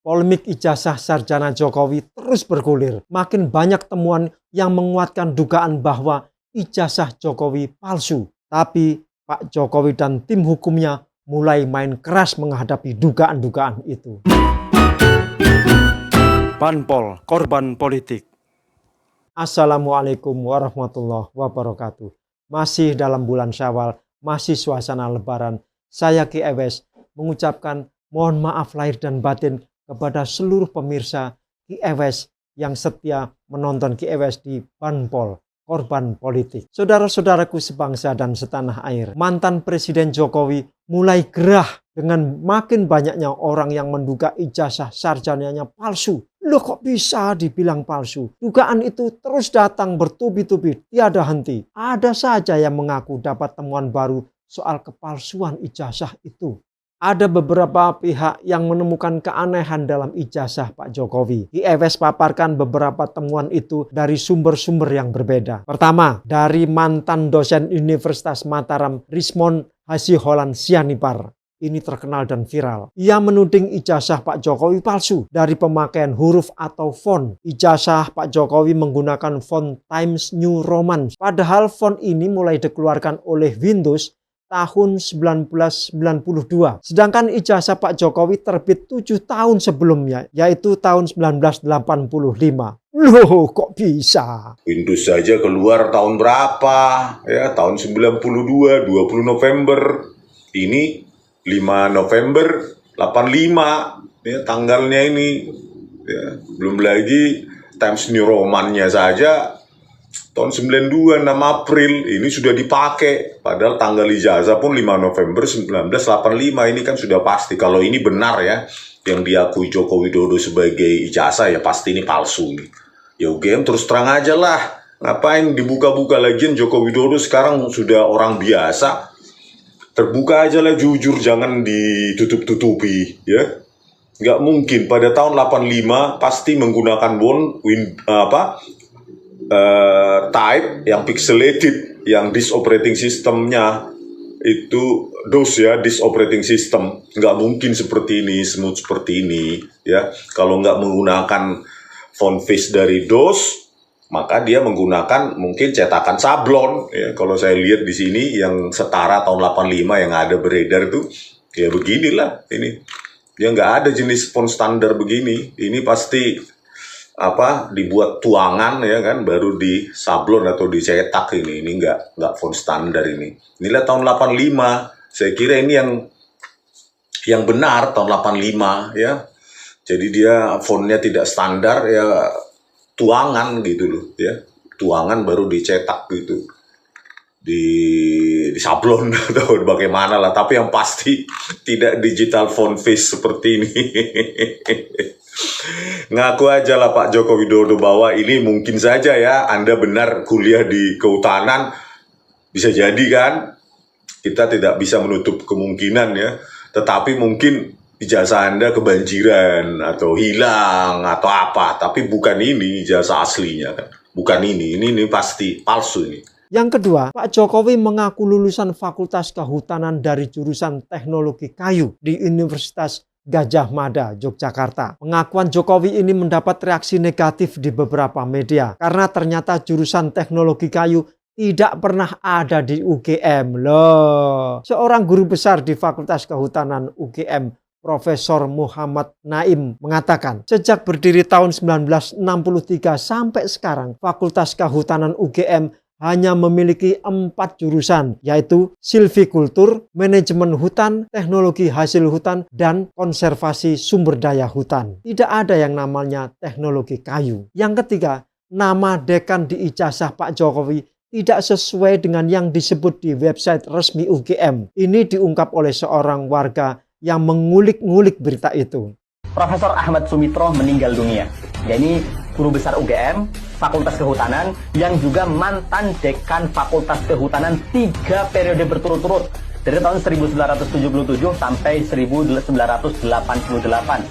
Polemik ijazah sarjana Jokowi terus bergulir. Makin banyak temuan yang menguatkan dugaan bahwa ijazah Jokowi palsu. Tapi Pak Jokowi dan tim hukumnya mulai main keras menghadapi dugaan-dugaan itu. Banpol, korban politik. Assalamualaikum warahmatullahi wabarakatuh. Masih dalam bulan Syawal, masih suasana lebaran. Saya Ki Ewes mengucapkan mohon maaf lahir dan batin kepada seluruh pemirsa Ki Ewes yang setia menonton Ki Ewes di Banpol, korban politik. Saudara-saudaraku sebangsa dan setanah air, mantan Presiden Jokowi mulai gerah dengan makin banyaknya orang yang menduga ijazah sarjananya palsu. Loh, kok bisa dibilang palsu? Dugaan itu terus datang bertubi-tubi, tiada henti. Ada saja yang mengaku dapat temuan baru soal kepalsuan ijazah itu. Ada beberapa pihak yang menemukan keanehan dalam ijazah Pak Jokowi. Ki Ewes paparkan beberapa temuan itu dari sumber-sumber yang berbeda. Pertama, dari mantan dosen Universitas Mataram, Rismond Hasiholan Sianipar. Ini terkenal dan viral. Ia menuding ijazah Pak Jokowi palsu dari pemakaian huruf atau font. Ijazah Pak Jokowi menggunakan font Times New Roman. Padahal font ini mulai dikeluarkan oleh Windows tahun 1992. Sedangkan ijazah Pak Jokowi terbit 7 tahun sebelumnya, yaitu tahun 1985. Loh, kok bisa? Windows saja keluar tahun berapa? Ya, tahun 92, 20 November. Ini 5 November 85. Ya, tanggalnya ini. Ya, belum lagi Times New Roman-nya saja tahun 92, 6 April, ini sudah dipakai. Padahal tanggal ijazah pun 5 November 1985, ini kan sudah pasti. Kalau ini benar ya, yang diakui Joko Widodo sebagai ijazah, ya pasti ini palsu nih. Ya UGM terus terang aja lah. Ngapain dibuka-buka lagi? Joko Widodo sekarang sudah orang biasa. Terbuka aja lah, jujur, jangan ditutup-tutupi ya. Nggak mungkin pada tahun 85 pasti menggunakan type yang pixelated, yang disk operating systemnya itu DOS ya, disk operating system. Nggak mungkin seperti ini, smooth seperti ini ya. Kalau nggak menggunakan font face dari DOS, maka dia menggunakan mungkin cetakan sablon ya. Kalau saya lihat di sini yang setara tahun 85 yang ada beredar itu ya beginilah ini. Dia nggak ada jenis font standar begini. Ini pasti dibuat tuangan ya kan, baru di sablon atau dicetak ini nggak font standar ini. Inilah tahun 85. Saya kira ini yang benar tahun 85 ya. Jadi dia fontnya tidak standar ya, tuangan gitu loh ya. Tuangan baru dicetak gitu. Di sablon atau bagaimana lah, tapi yang pasti tidak digital font face seperti ini. Ngaku aja lah Pak Joko Widodo bahwa ini mungkin saja ya, Anda benar kuliah di kehutanan, bisa jadi kan, kita tidak bisa menutup kemungkinan ya, tetapi mungkin ijazah Anda kebanjiran atau hilang atau apa, tapi bukan ini ijazah aslinya kan, bukan ini pasti palsu ini. Yang kedua, Pak Jokowi mengaku lulusan Fakultas Kehutanan dari jurusan Teknologi Kayu di Universitas Gadjah Mada, Yogyakarta. Pengakuan Jokowi ini mendapat reaksi negatif di beberapa media karena ternyata jurusan Teknologi Kayu tidak pernah ada di UGM. Loh, seorang guru besar di Fakultas Kehutanan UGM, Profesor Muhammad Naim, mengatakan sejak berdiri tahun 1963 sampai sekarang, Fakultas Kehutanan UGM hanya memiliki 4 jurusan, yaitu silvikultur, manajemen hutan, teknologi hasil hutan, dan konservasi sumber daya hutan. Tidak ada yang namanya teknologi kayu. Yang ketiga, nama dekan di ijazah Pak Jokowi tidak sesuai dengan yang disebut di website resmi UGM. Ini diungkap oleh seorang warga yang mengulik-ngulik berita itu. Profesor Ahmad Sumitro meninggal dunia. Ya, ini guru besar UGM, Fakultas Kehutanan, yang juga mantan dekan Fakultas Kehutanan 3 periode berturut-turut dari tahun 1977 sampai 1988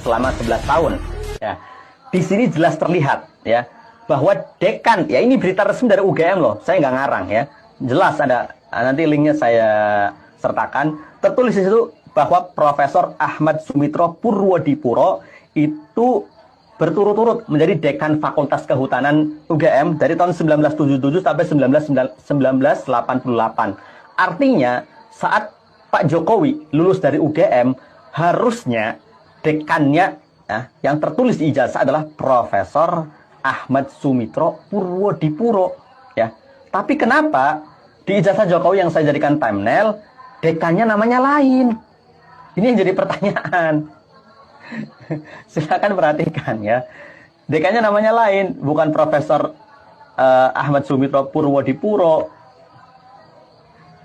selama 11 tahun. Ya, di sini jelas terlihat ya bahwa dekan, ya ini berita resmi dari UGM loh, saya nggak ngarang ya, jelas ada, nanti linknya saya sertakan, tertulis di situ bahwa Profesor Ahmad Sumitro Purwodipuro itu berturut-turut menjadi dekan Fakultas Kehutanan UGM dari tahun 1977 sampai 1988. Artinya saat Pak Jokowi lulus dari UGM, harusnya dekannya yang tertulis di ijazah adalah Profesor Ahmad Sumitro Purwodipuro, ya. Tapi kenapa di ijazah Jokowi yang saya jadikan thumbnail, dekannya namanya lain? Ini yang jadi pertanyaan. Silakan perhatikan ya. Dekannya namanya lain, bukan Profesor Ahmad Sumitro Purwodipuro.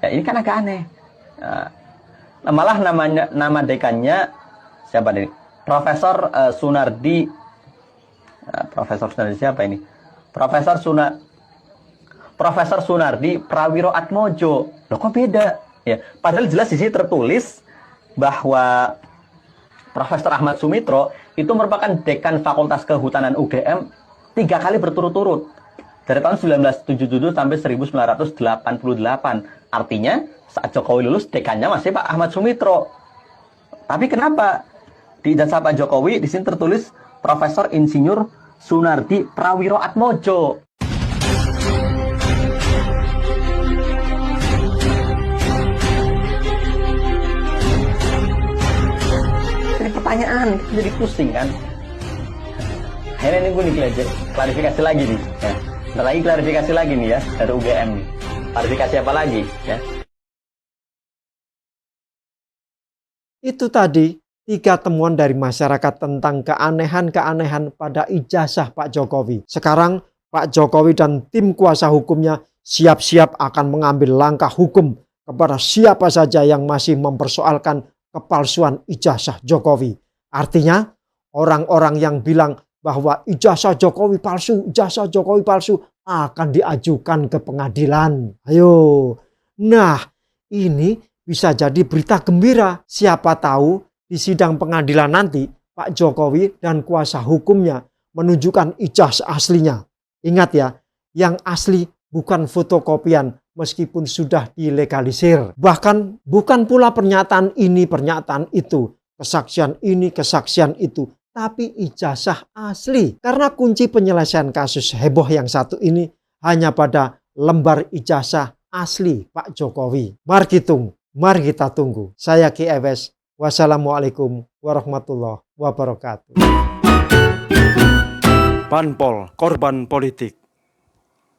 Ya, ini kan agak aneh. Malah nama dekannya siapa nih? Profesor Sunardi. Profesor Sunardi siapa ini? Profesor Sunardi Prawiro Atmojo. Loh kok beda? Ya, padahal jelas di sini tertulis bahwa Profesor Ahmad Sumitro itu merupakan dekan Fakultas Kehutanan UGM 3 kali berturut-turut. Dari tahun 1977 sampai 1988. Artinya saat Jokowi lulus dekannya masih Pak Ahmad Sumitro. Tapi kenapa di ijazah Pak Jokowi di sini tertulis Profesor Insinyur Sunardi Prawiro Atmojo? Ini pertanyaan, jadi pusing kan? Akhirnya ini gue klarifikasi lagi nih. Ya. Bentar lagi klarifikasi lagi nih ya dari UGM nih. Klarifikasi apa lagi ya? Itu tadi 3 temuan dari masyarakat tentang keanehan-keanehan pada ijazah Pak Jokowi. Sekarang Pak Jokowi dan tim kuasa hukumnya siap-siap akan mengambil langkah hukum kepada siapa saja yang masih mempersoalkan kepalsuan ijazah Jokowi. Artinya orang-orang yang bilang bahwa ijazah Jokowi palsu akan diajukan ke pengadilan. Ayo. Nah, ini bisa jadi berita gembira. Siapa tahu di sidang pengadilan nanti Pak Jokowi dan kuasa hukumnya menunjukkan ijazah aslinya. Ingat ya, yang asli bukan fotokopian meskipun sudah dilegalisir. Bahkan bukan pula pernyataan ini, pernyataan itu, kesaksian ini, kesaksian itu, tapi ijazah asli. Karena kunci penyelesaian kasus heboh yang satu ini hanya pada lembar ijazah asli Pak Jokowi. Mari kita tunggu. Saya Ki Ewes. Wassalamualaikum warahmatullahi wabarakatuh. Banpol, korban politik.